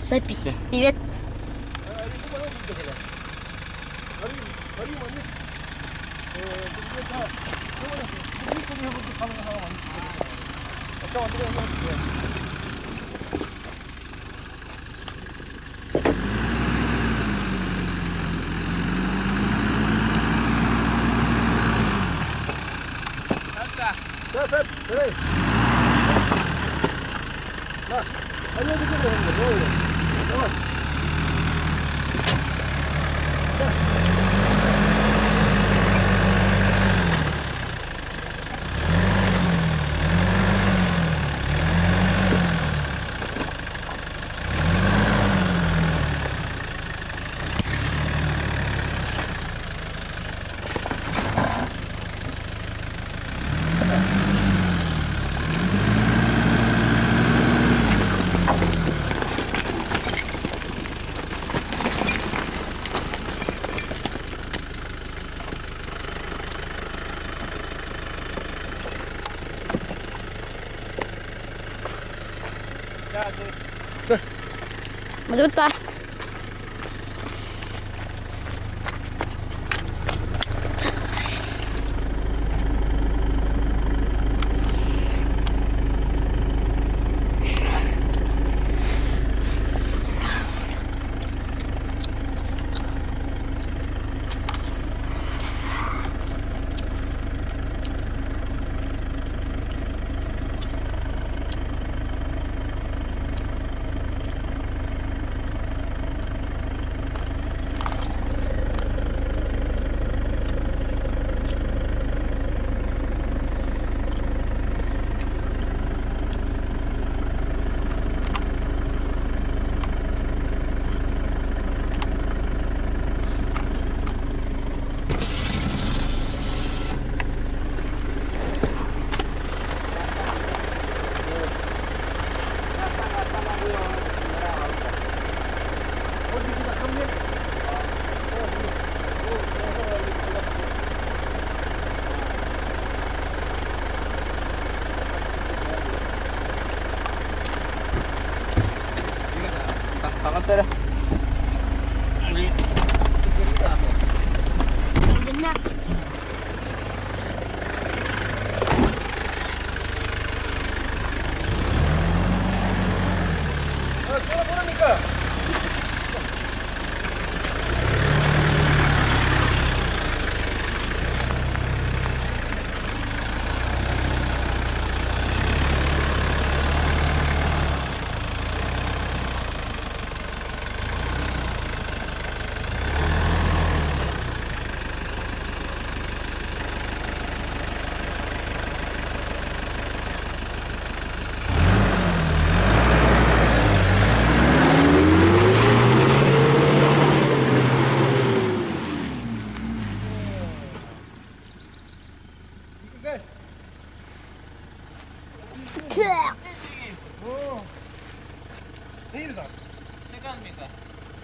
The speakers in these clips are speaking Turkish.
Запись. Привет. Maluta. Sir.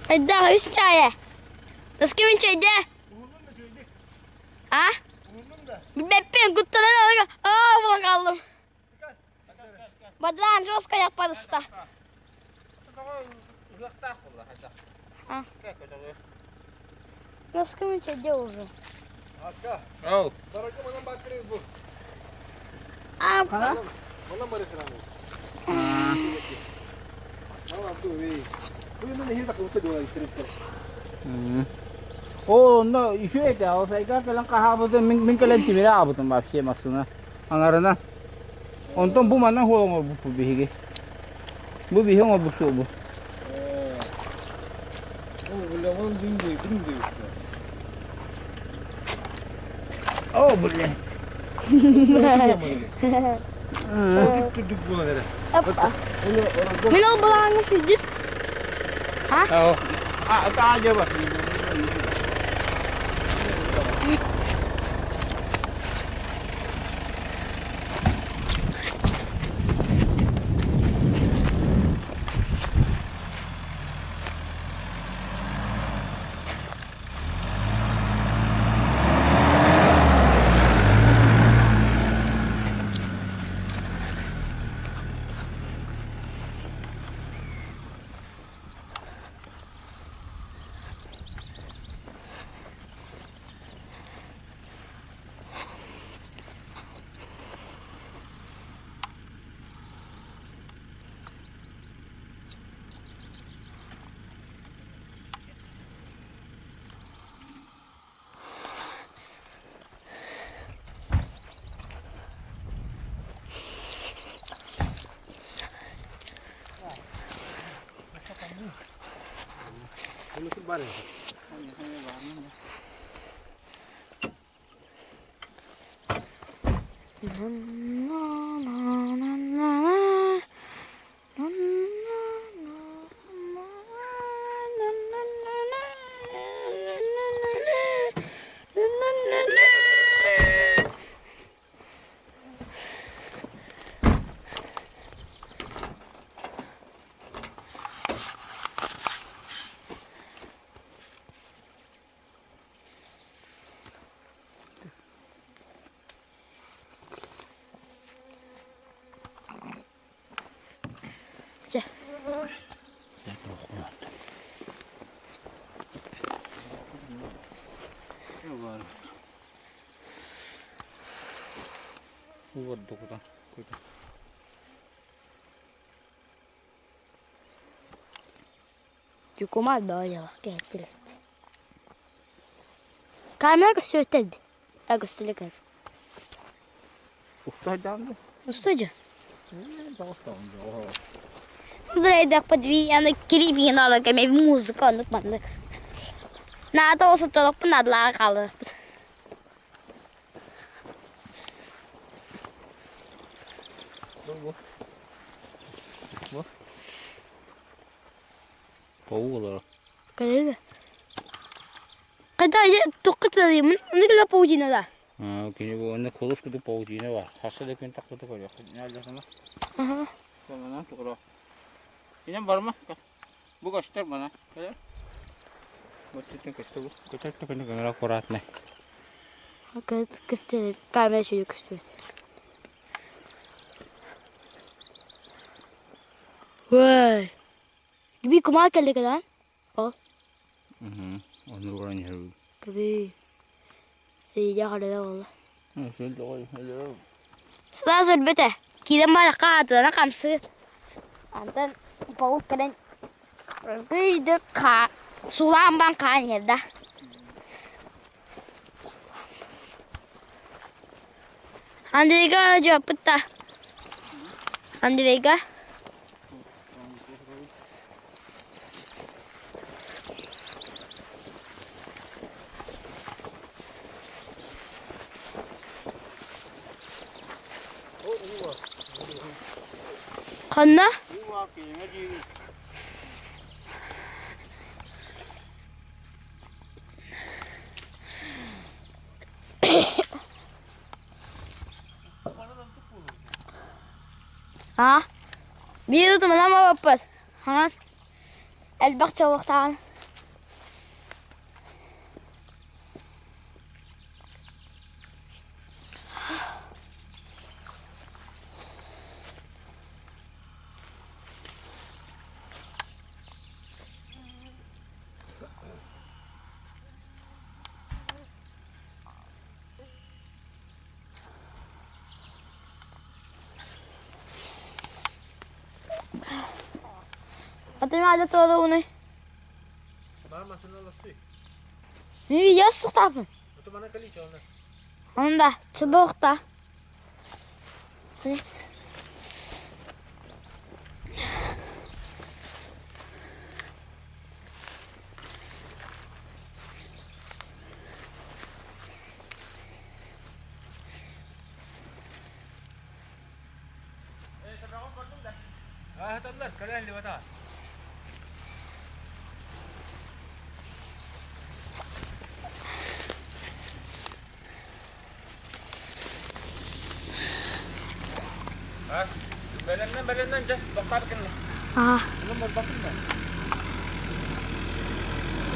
Hayda üst çaya. Nasıl kimin çaydı? Ha? Bir beppin kuttaları alıyor. Aa bakalım. Badan roska yaparız da. Ha. Nasıl kimin çaydı oldu? Aska. Oh. Sarangnya mana bakri bu? Apa? Mana bare serang? Mana tu weh? Tu ini nih tak untuk dua istri tu. Oh, no, isu itu. O saya kailan kahapon min kailan timira abot ng mafia masuna. Ang arana. Ontong bumanang hulong or bubihigi. Bubihong or busubo. Oh, ulang dinggi. Oh, boleh. Duduk bulan ada. Apa? Milau belakangnya sih. Hah? Oh. Ah, ito aja ba? Bunu tut bari. Gel. Bu var dokudan. Yukumar böyle bak getirdi. Kamera söyledi. Agust'la geldi. Ustaydan. Ustacı. Ustaydan. Дай да подвия на криминала, каме музыка на панда. Надо olsa dolap надла kalır. Bu. Pau olarak. Kaya. Kada ya tukut tadi men nigla paujina da. Kini bu önde kolos kudu pauci ne var? Hasada kun tak kudu koyuyor. Nerede sana? Aha. Tamam tukura. Yine var mı? Bu göster bana. Gel. Bakın göster bu. Göster takını kamera korat ne? Hakat kıstı kamera çocuk kıstı. Vay. Gibi kumar kelli kadan. O. Onu öğreniyor. Kadi. İyi ya hadi valla. Şöyle de koy. Sudah bete. Kita malah kata nak kamsi. Antan pau kalian. Gede ka. Sulam bang kan yerda. Andrega jawab peta. Andrega. Kanna? ها بيض من ما ببس خلاص البقشة وقتها Atayım hadi todo bunu. Mama sana lastik. Ne yastık tapın. Itu mana kali cowna? Onda çubukta. Ah, tallar kalian lewat ah. Belen je, bakar kan. Aha. Belum mau bakar kan?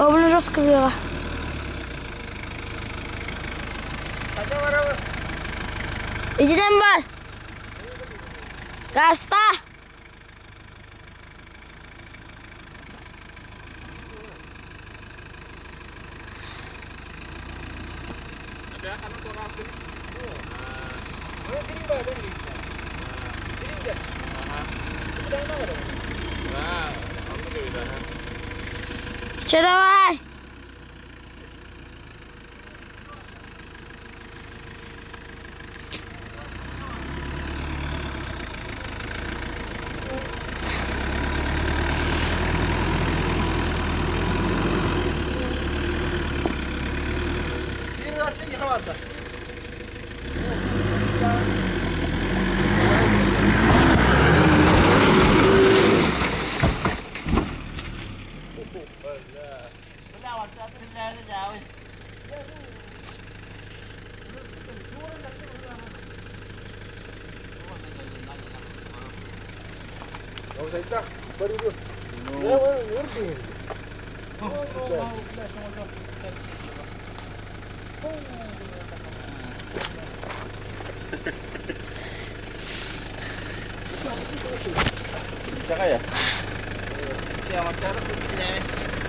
O bunu rastgele. Ada warawa. İçiden var. Gasta. Ada anak orang tu. Oh, ini ba dan ini. Ini dia. Sudah mana? Nah, kamu sudah. İçeride var. Wala, wala sa atin na jawin. Vamos aí, tá? Barulho. Não, tem. Bisa kaya? Ya, macam tu.